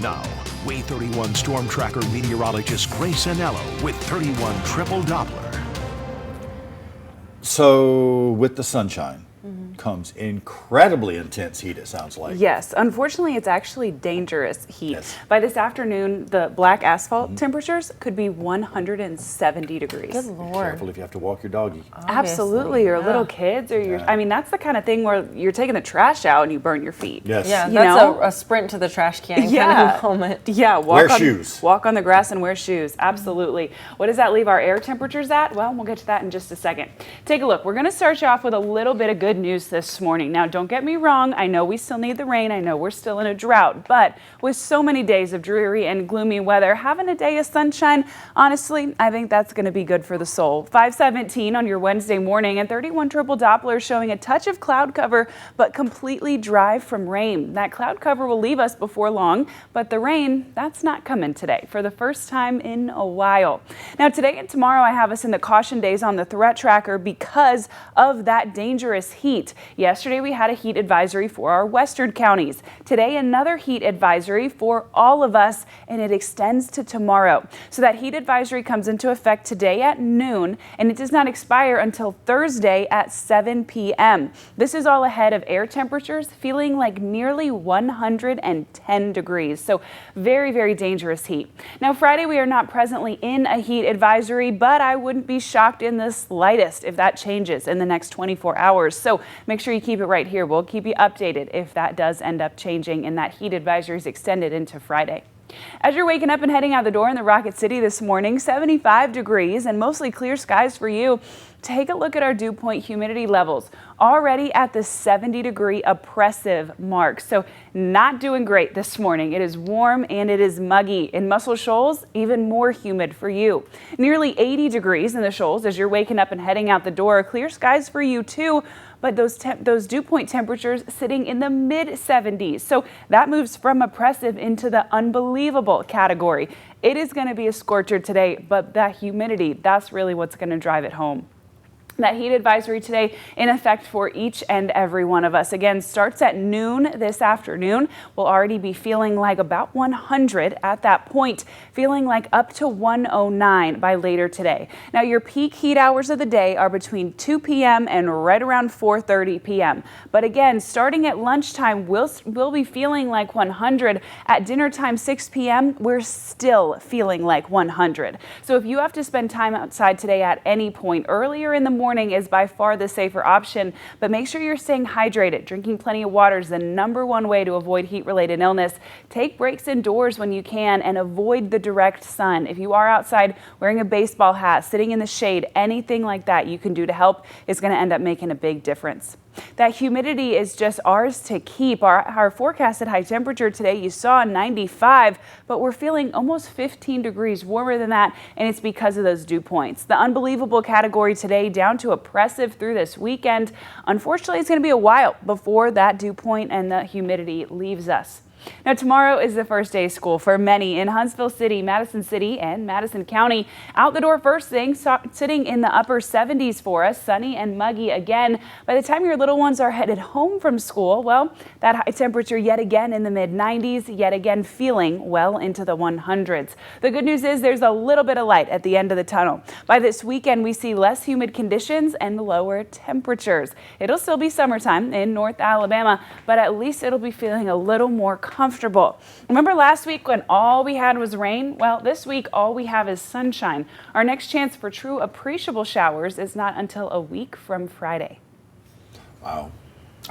Now, Way 31 Storm Tracker meteorologist Grace Anello with 31 Triple Doppler. So with the sunshine comes incredibly intense heat, it sounds like. Yes, unfortunately, it's actually dangerous heat. Yes. By this afternoon, the black asphalt temperatures could be 170 degrees. Good Lord. Careful if you have to walk your doggy. Absolutely, or little kids, or your, I mean, that's the kind of thing where you're taking the trash out and you burn your feet. Yes. Yeah, You that's know? a sprint to the trash can kind Yeah. of moment. Yeah, Wear shoes. Walk on the grass and wear shoes. Absolutely. What does that leave our air temperatures at? Well, we'll get to that in just a second. Take a look. We're going to start you off with a little bit of good news this morning. Now, don't get me wrong. I know we still need the rain. I know we're still in a drought. But with so many days of dreary and gloomy weather, having a day of sunshine, honestly, I think that's going to be good for the soul. 517 on your Wednesday morning and 31 triple Doppler showing a touch of cloud cover, but completely dry from rain. That cloud cover will leave us before long, but the rain, that's not coming today for the first time in a while. Now, today and tomorrow, I have us in the caution days on the threat tracker because of that dangerous heat. Yesterday, we had a heat advisory for our western counties. Today, another heat advisory for all of us, and it extends to tomorrow. So that heat advisory comes into effect today at noon, and it does not expire until Thursday at 7 p.m. This is all ahead of air temperatures feeling like nearly 110 degrees. So very, very dangerous heat. Now, Friday, we are not presently in a heat advisory, but I wouldn't be shocked in the slightest if that changes in the next 24 hours. So make sure you keep it right here. We'll keep you updated if that does end up changing and that heat advisory is extended into Friday. As you're waking up and heading out the door in the Rocket City this morning, 75 degrees and mostly clear skies for you. Take a look at our dew point humidity levels, already at the 70-degree oppressive mark. So not doing great this morning. It is warm and it is muggy. In Muscle Shoals, even more humid for you. Nearly 80 degrees in the Shoals as you're waking up and heading out the door. Clear skies for you too. But those dew point temperatures sitting in the mid-70s. So that moves from oppressive into the unbelievable category. It is going to be a scorcher today, but that humidity, that's really what's going to drive it home. That heat advisory today in effect for each and every one of us. Again, starts at noon this afternoon. We'll already be feeling like about 100 at that point, feeling like up to 109 by later today. Now, your peak heat hours of the day are between 2 p.m. and right around 4:30 p.m. But again, starting at lunchtime, we'll be feeling like 100. At dinner time, 6 p.m., we're still feeling like 100. So if you have to spend time outside today at any point earlier in the morning, is by far the safer option, but make sure you're staying hydrated. Drinking plenty of water is the #1 way to avoid heat-related illness. Take breaks indoors when you can and avoid the direct sun. If you are outside wearing a baseball hat, sitting in the shade, anything like that you can do to help is going to end up making a big difference. That humidity is just ours to keep. Our forecasted high temperature today, you saw 95, but we're feeling almost 15 degrees warmer than that, and it's because of those dew points. The unbelievable category today down to oppressive through this weekend. Unfortunately, it's going to be a while before that dew point and the humidity leaves us. Now, tomorrow is the first day of school for many in Huntsville City, Madison City, and Madison County. Out the door first thing, sitting in the upper 70s for us, sunny and muggy again. By the time your little ones are headed home from school, well, that high temperature yet again in the mid-90s, yet again feeling well into the 100s. The good news is there's a little bit of light at the end of the tunnel. By this weekend, we see less humid conditions and lower temperatures. It'll still be summertime in North Alabama, but at least it'll be feeling a little more comfortable. Remember last week when all we had was rain? Well, this week all we have is sunshine. Our next chance for true appreciable showers is not until a week from Friday. Wow.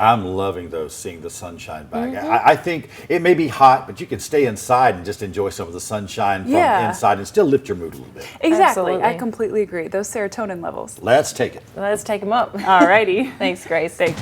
I'm loving those, seeing the sunshine back. I think it may be hot, but you can stay inside and just enjoy some of the sunshine from inside and still lift your mood a little bit. Exactly. Absolutely. I completely agree. Those serotonin levels. Let's take it. Let's take them up. All righty. Thanks, Grace. Thanks.